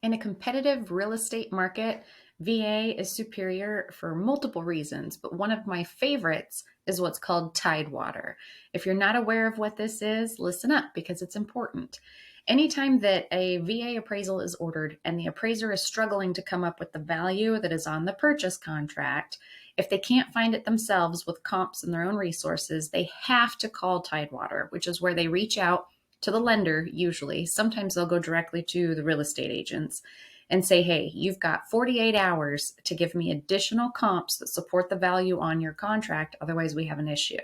In a competitive real estate market, VA is superior for multiple reasons, but one of my favorites is what's called Tidewater. If you're not aware of what this is, listen up because it's important. Anytime that a VA appraisal is ordered and the appraiser is struggling to come up with the value that is on the purchase contract, if they can't find it themselves with comps and their own resources, they have to call Tidewater, which is where they reach out to the lender usually. Sometimes they'll go directly to the real estate agents and say, hey, you've got 48 hours to give me additional comps that support the value on your contract. Otherwise, we have an issue.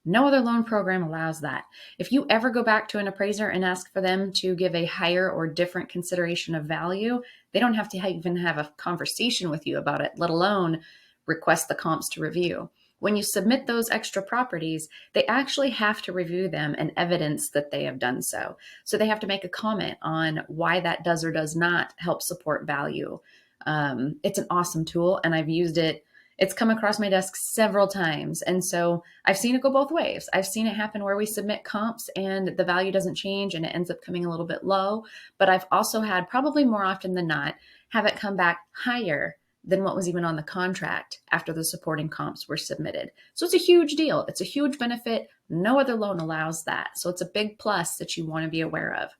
No other loan program allows that. If you ever go back to an appraiser and ask for them to give a higher or different consideration of value, they don't have to even have a conversation with you about it, let alone request the comps to review. When you submit those extra properties, they actually have to review them and evidence that they have done so. So they have to make a comment on why that does or does not help support value. It's an awesome tool, and I've used it. It's come across my desk several times. And so I've seen it go both ways. I've seen it happen where we submit comps and the value doesn't change and it ends up coming a little bit low. But I've also had, probably more often than not, have it come back higher than what was even on the contract after the supporting comps were submitted. So it's a huge deal. It's a huge benefit. No other loan allows that. So it's a big plus that you want to be aware of.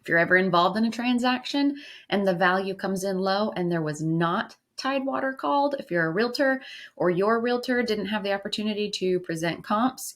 If you're ever involved in a transaction and the value comes in low and there was not Tidewater called, if you're a realtor or your realtor didn't have the opportunity to present comps,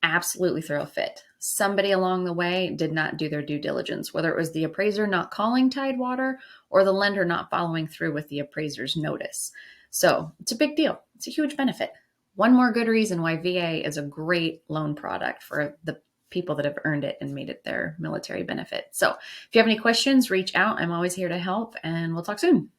absolutely throw a fit. Somebody along the way did not do their due diligence, whether it was the appraiser not calling Tidewater or the lender not following through with the appraiser's notice. So it's a big deal. It's a huge benefit. One more good reason why VA is a great loan product for the people that have earned it and made it their military benefit. So if you have any questions, reach out. I'm always here to help, and we'll talk soon.